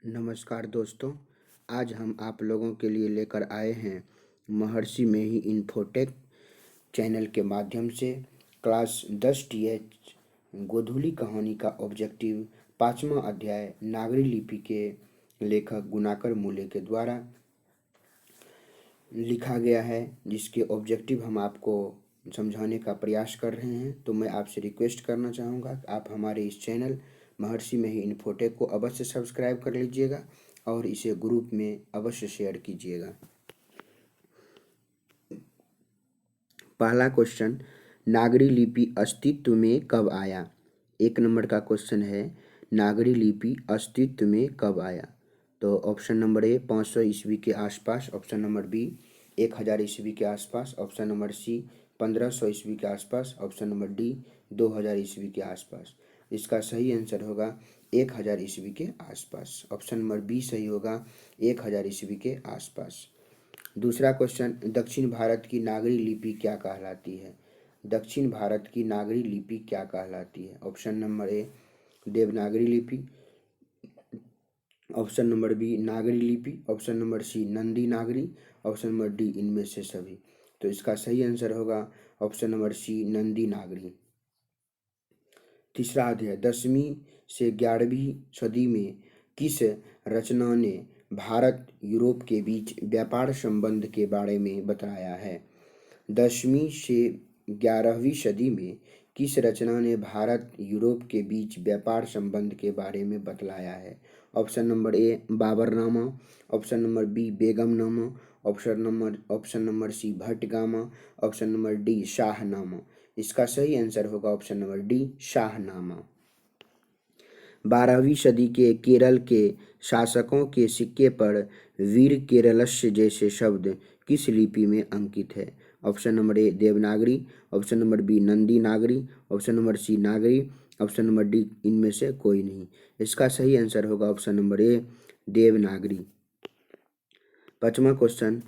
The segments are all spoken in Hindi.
नमस्कार दोस्तों। आज हम आप लोगों के लिए लेकर आए हैं महर्षि मेही इन्फोटेक चैनल के माध्यम से क्लास 10 टीएच गोधूली कहानी का ऑब्जेक्टिव 5वां अध्याय नागरी लिपि के लेखक गुणाकर मूले के द्वारा लिखा गया है, जिसके ऑब्जेक्टिव हम आपको समझाने का प्रयास कर रहे हैं। तो मैं आपसे रिक्वेस्ट करना चाहूँगा कि आप हमारे इस चैनल महर्षि मेही इन्फोटेक को अवश्य सब्सक्राइब कर लीजिएगा और इसे ग्रुप में अवश्य शेयर कीजिएगा। पहला क्वेश्चन, नागरी लिपि अस्तित्व में कब आया? 1 नंबर का क्वेश्चन है, नागरी लिपि अस्तित्व में कब आया? तो ऑप्शन नंबर ए 500 ईस्वी के आसपास, ऑप्शन नंबर बी 1000 ईस्वी के आसपास, ऑप्शन नंबर सी 1500 ईस्वी के आसपास, ऑप्शन नंबर डी 2000 ईस्वी के आसपास। इसका सही आंसर होगा 1000 ईस्वी के आसपास। ऑप्शन नंबर बी सही होगा 1000 ईस्वी के आसपास। दूसरा क्वेश्चन, दक्षिण भारत की नागरी लिपि क्या कहलाती है? दक्षिण भारत की नागरी लिपि क्या कहलाती है? ऑप्शन नंबर ए देवनागरी लिपि, ऑप्शन नंबर बी नागरी लिपि, ऑप्शन नंबर सी Nandi Nagari, option number D इनमें से सभी। तो इसका सही आंसर होगा ऑप्शन नंबर सी नंदी नागरी। तीसरा अध्याय, 10वीं से 11वीं सदी में किस रचना ने भारत यूरोप के बीच व्यापार संबंध के बारे में बताया है? 10वीं से 11वीं सदी में किस रचना ने भारत यूरोप के बीच व्यापार संबंध के बारे में बतलाया है? Option number A Baburnama, option number B Begumnama, option number C Bhatgama, option number D Shahnama. इसका सही आंसर होगा ऑप्शन नंबर डी शाहनामा। 12वीं सदी के केरल के शासकों के सिक्के पर वीर केरलस्य जैसे शब्द किस लिपि में अंकित है? Option number A Devanagari, option number B Nandi Nagari, option number C Nagari, option number D इनमें से कोई नहीं। इसका सही आंसर होगा ऑप्शन नंबर ए देवनागरी। 5वां क्वेश्चन,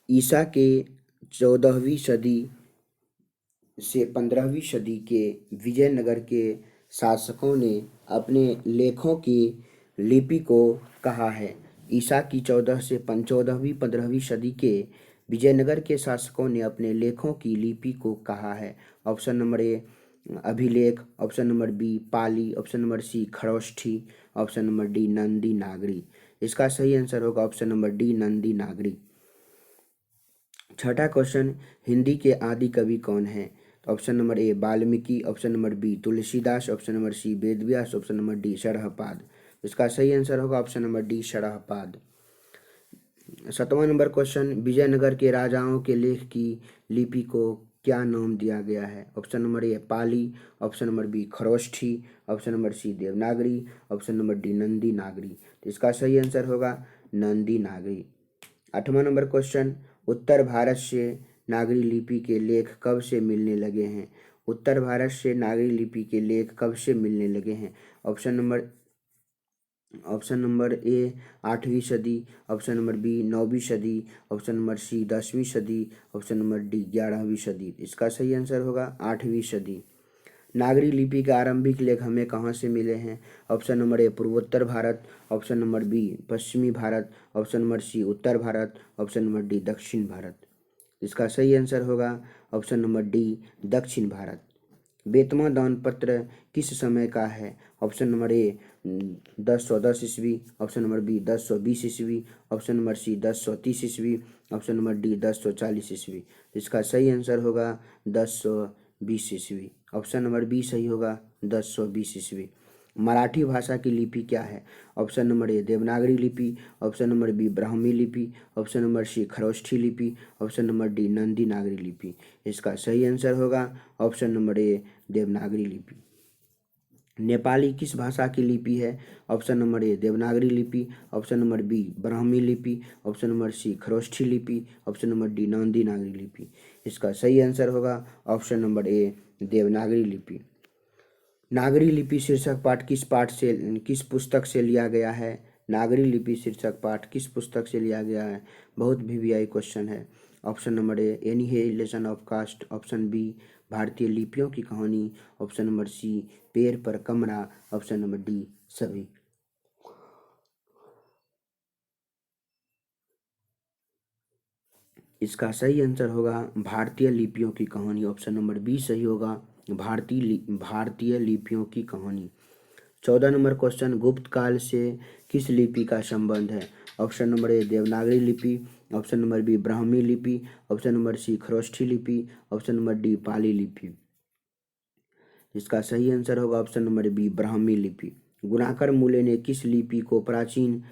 ईसा के 14वीं सदी से 15वीं सदी के विजयनगर के शासकों ने अपने लेखों की लिपि को कहा है? ईसा की 14वीं 15वीं सदी के विजयनगर के शासकों ने अपने लेखों की लिपि को कहा है? ऑप्शन नंबर ए अभिलेख, option number B Pali, option number C Kharosthi, option number D Nandi Nagari. इसका सही आंसर होगा option number D Nandi Nagari. 6ठा क्वेश्चन, हिंदी के आदि कवि कौन है? Option number A Valmiki, option number B Tulsidas, option number C Vedvyas, option number D Sarahpad. इसका सही आंसर होगा ऑप्शन नंबर डी शरहपाद। 7वां नंबर क्वेश्चन, विजयनगर के राजाओं के लेख की लिपि को क्या नाम दिया गया है? Option number A Pali, option number B Kharoshthi, option number C Devanagari, option number D Nandi Nagari. तो इसका सही आंसर होगा नंदी नागरी। 8वां नंबर क्वेश्चन, उत्तर भारत से नागरी लिपि के लेख कब से मिलने लगे हैं? उत्तर भारत से नागरी लिपि के लेख कब से मिलने लगे हैं? ऑप्शन नंबर ए 8वीं सदी, ऑप्शन नंबर बी 9वीं सदी, ऑप्शन नंबर सी 10वीं सदी, ऑप्शन नंबर डी 11वीं सदी। इसका सही आंसर होगा 8वीं सदी। नागरी लिपि के आरंभिक लेख हमें कहाँ से मिले हैं? ऑप्शन नंबर ए पूर्वोत्तर भारत, ऑप्शन नंबर बी पश्चिमी भारत, ऑप्शन नंबर सी उत्तर भारत, ऑप्शन नंबर डी दक्षिण भारत। इसका सही आंसर होगा ऑप्शन नंबर डी दक्षिण भारत। बेतवा दान पत्र किस समय का है? ऑप्शन नंबर ए 1010 ईस्वी, ऑप्शन नंबर बी 1020 ईस्वी, ऑप्शन नंबर सी 1030 ईस्वी, ऑप्शन नंबर डी 1040 ईस्वी। इसका सही आंसर होगा 1020 ईस्वी। ऑप्शन नंबर बी सही होगा 1020 ईस्वी। मराठी भाषा की लिपि क्या है? ऑप्शन नंबर ए देवनागरी लिपि, ऑप्शन नंबर बी ब्राह्मी लिपि, ऑप्शन नंबर सी खरोष्ठी लिपि, ऑप्शन नंबर डी नंदी नागरी लिपि। इसका सही आंसर होगा ऑप्शन नंबर ए देवनागरी लिपि। नेपाली किस भाषा की लिपि है? ऑप्शन नंबर ए देवनागरी लिपि, ऑप्शन नंबर बी ब्राह्मी लिपि, ऑप्शन नंबर सी खरोष्ठी लिपि, ऑप्शन नंबर डी नंदी नागरी लिपि। इसका सही आंसर होगा ऑप्शन नंबर ए देवनागरी लिपि। नागरी लिपि शीर्षक पाठ किस पुस्तक से लिया गया है? नागरी लिपि शीर्षक पाठ किस पुस्तक से लिया गया है? बहुत वीवीआई क्वेश्चन है। Option number A annihilation of caste, option B भारतीय लिपियों की कहानी, ऑप्शन नंबर सी पैर पर कमरा, ऑप्शन नंबर डी सभी। इसका सही आंसर होगा भारतीय लिपियों की कहानी, ऑप्शन नंबर बी सही होगा, भारतीय लिपियों की कहानी। 14 नंबर क्वेश्चन, गुप्त काल से किस लिपि का संबंध है? ऑप्शन नंबर ए देवनागरी लिपि, ऑप्शन नंबर बी ब्राह्मी लिपि, ऑप्शन नंबर सी खरोष्ठी लिपि, ऑप्शन नंबर डी पाली लिपि। इसका सही आंसर होगा ऑप्शन नंबर बी ब्राह्मी लिपि। गुणाकर मूले ने किस लिपि को प्राचीन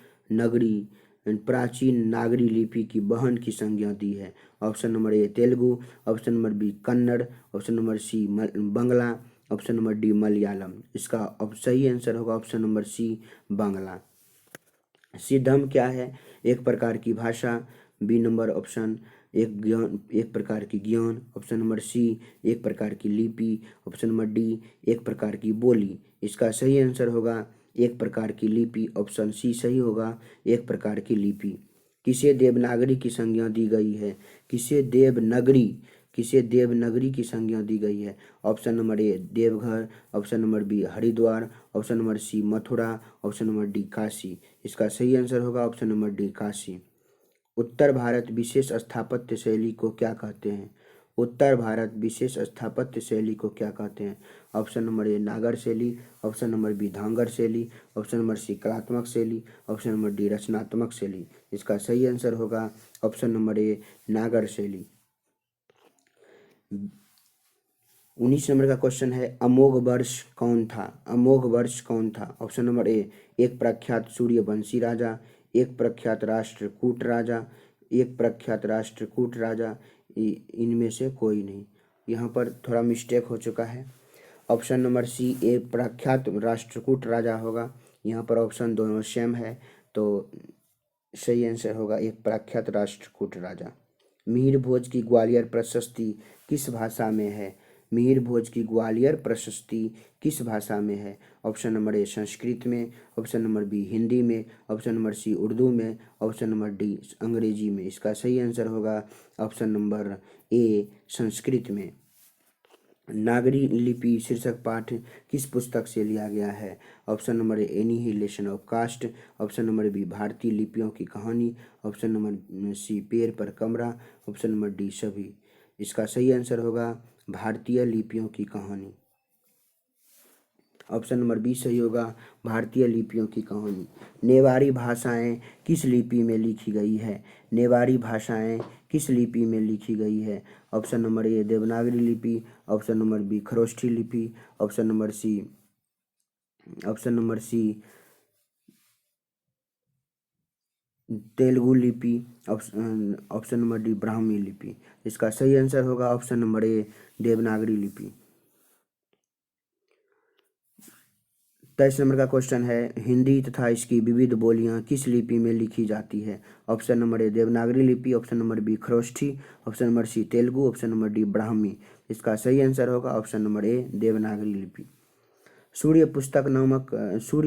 नागरी लिपि की बहन की संज्ञा दी है? Option number A Telugu, option number B Kannada, option number C Bangla, option number D Malayalam. इसका सही आंसर होगा ऑप्शन नंबर सी बांग्ला। सिद्धम क्या है? एक प्रकार की भाषा, बी नंबर ऑप्शन एक प्रकार की ज्ञान, ऑप्शन नंबर सी एक प्रकार की लिपि, ऑप्शन नंबर डी एक प्रकार की बोली। इसका सही आंसर होगा एक प्रकार की लिपि, ऑप्शन सी सही होगा एक प्रकार की लिपि। किसे देवनागरी की संज्ञा दी गई है? किसे देवनागरी की संज्ञा दी गई है? Option number A Deoghar, option number B Haridwar, option number C Mathura, option number D Kashi. इसका सही आंसर होगा ऑप्शन नंबर डी काशी। उत्तर भारत विशेष स्थापत्य शैली को क्या कहते हैं? उत्तर भारत विशेष स्थापत्य शैली को क्या कहते हैं? ऑप्शन नंबर ए नागर शैली, ऑप्शन नंबर बी धांगर शैली, ऑप्शन नंबर सी कलात्मक शैली, ऑप्शन नंबर डी रचनात्मक शैली। इसका सही आंसर होगा ऑप्शन नंबर ए नागर शैली। 19 नंबर का क्वेश्चन है, अमोघ वर्ष कौन था? अमोघ वर्ष कौन था? ऑप्शन नंबर ए एक प्रख्यात सूर्यवंशी राजा, एक प्रख्यात राष्ट्रकूट राजा, इनमें से कोई नहीं। यहाँ पर थोड़ा मिस्टेक हो चुका है। ऑप्शन नंबर सी एक प्रख्यात राष्ट्रकूट राजा होगा। यहाँ पर ऑप्शन दोनों सेम है, तो सही आंसर होगा एक प्रख्यात राष्ट्रकूट राजा। मिहिर भोज की ग्वालियर प्रशस्ति किस भाषा में है? मिहिर भोज की ग्वालियर प्रशस्ति किस भाषा में है? ऑप्शन नंबर ए संस्कृत में, ऑप्शन नंबर बी हिंदी में, ऑप्शन नंबर सी उर्दू में, ऑप्शन नंबर डी अंग्रेजी में। इसका सही आंसर होगा ऑप्शन नंबर ए संस्कृत में। नागरी लिपि शीर्षक पाठ किस पुस्तक से लिया गया है? Option number A annihilation of caste, option number B भारतीय लिपियों की कहानी, ऑप्शन नंबर सी पैर पर कमरा, ऑप्शन नंबर डी सभी। इसका सही आंसर होगा भारतीय लिपियों की कहानी, ऑप्शन नंबर बी सही होगा भारतीय लिपियों की कहानी। नेवारी भाषाएं किस लिपि में लिखी गई है? नेवारी भाषाएं किस लिपि में लिखी गई है? ऑप्शन नंबर ए देवनागरी लिपि, ऑप्शन नंबर बी खरोष्ठी लिपि, ऑप्शन नंबर सी तेलुगु लिपि, ऑप्शन नंबर डी ब्राह्मी लिपि। इसका सही आंसर होगा ऑप्शन नंबर ए देवनागरी लिपि। 23 नंबर का क्वेश्चन है, हिंदी तथा इसकी विविध बोलियां किस लिपि में लिखी जाती है? ऑप्शन नंबर ए देवनागरी लिपि, option number B Kharoshthi, option number C Telugu, option number D Brahmi. इसका सही आंसर होगा ऑप्शन नंबर ए देवनागरी लिपि। सूर्य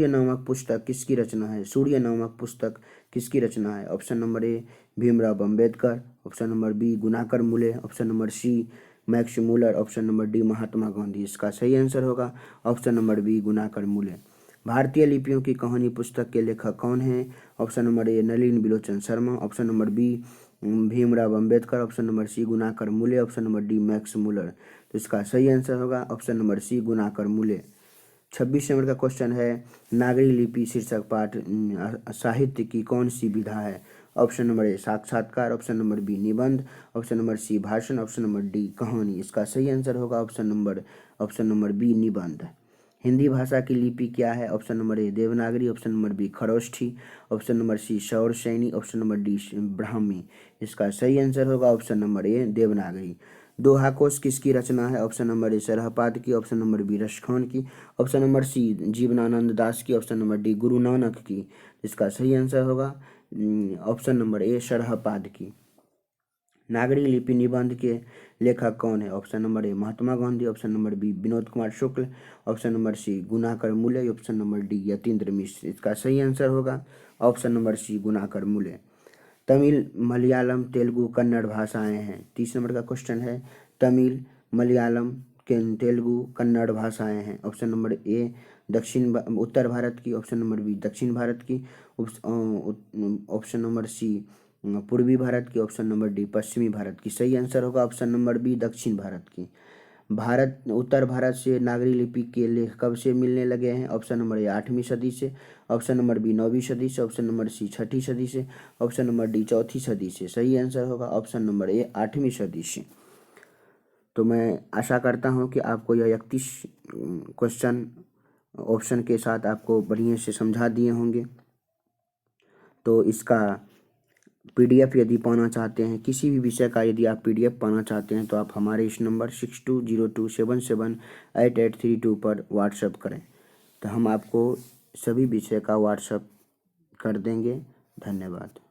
नामक पुस्तक किसकी रचना है? सूर्य नामक पुस्तक किसकी रचना है? Option number A Bhimrao Ambedkar, option number B Gunakar Mule, option number C Max Muller, option number D Mahatma Gandhi. इसका सही आंसर होगा ऑप्शन नंबर बी गुणाकर मूले। भारतीय लिपियों की कहानी पुस्तक के लेखक कौन हैं? Option number A Nalin Bilochan Sharma, option number B Bhimrao Ambedkar, option number C Gunakar Mule, option number D Max Muller. तो इसका सही आंसर होगा ऑप्शन नंबर सी गुणाकर मूले। 26 नंबर का क्वेश्चन है, नागरी लिपि शीर्षक पाठ साहित्य की कौन सी विधा है? ऑप्शन नंबर ए साक्षात्कार, ऑप्शन नंबर बी निबंध, ऑप्शन नंबर सी भाषण, ऑप्शन नंबर डी कहानी। इसका सही आंसर होगा ऑप्शन नंबर बी निबंध। हिंदी भाषा की लिपि क्या है? Option number A Devanagari, option number B Kharoshthi, option number C Sauraseni, option number D Brahmi. इसका सही आंसर होगा option number A Devanagari. Doha Kosh किसकी रचना है? ऑप्शन नंबर ए सरहपाद की, ऑप्शन नंबर बी रसखान की, ऑप्शन नंबर सी जीवनानंद दास की, option number D Guru Nanak की। इसका सही आंसर होगा ऑप्शन नंबर ए सरहपाद की। नागरी लिपि निबंध के लेखक कौन है? Option number A Mahatma Gandhi, option number B Vinod Kumar Shukla, option number C Gunakar Mule, option number D Yatindra Mishra. इसका सही आंसर होगा ऑप्शन नंबर सी गुणाकर मूले। तमिल, मलयालम, तेलुगु, कन्नड़ भाषाएं हैं। 30 नंबर का क्वेश्चन है, तमिल, मलयालम, तेलुगु, कन्नड़ भाषाएं हैं। ऑप्शन नंबर ए उत्तर भारत की, ऑप्शन नंबर बी दक्षिण भारत की, ऑप्शन नंबर सी पूर्वी भारत की, ऑप्शन नंबर डी पश्चिमी भारत की। सही आंसर होगा ऑप्शन नंबर बी दक्षिण भारत की। उत्तर भारत से नागरी लिपि के लेख कब से मिलने लगे हैं? ऑप्शन नंबर ए 8वीं सदी से, ऑप्शन नंबर बी 9वीं सदी से, ऑप्शन नंबर सी 6ठी सदी से, ऑप्शन नंबर डी 4थी सदी से। सही आंसर होगा ऑप्शन नंबर ए 8वीं सदी से। तो मैं आशा करता हूँ कि आपको यह 31 क्वेश्चन ऑप्शन के साथ आपको बढ़िया से समझा दिए होंगे। तो इसका PDF यदि पाना चाहते हैं, किसी भी विषय का यदि आप PDF पाना चाहते हैं, तो आप हमारे इस नंबर 6202778832 पर व्हाट्सएप करें, तो हम आपको सभी विषय का व्हाट्सएप कर देंगे। धन्यवाद।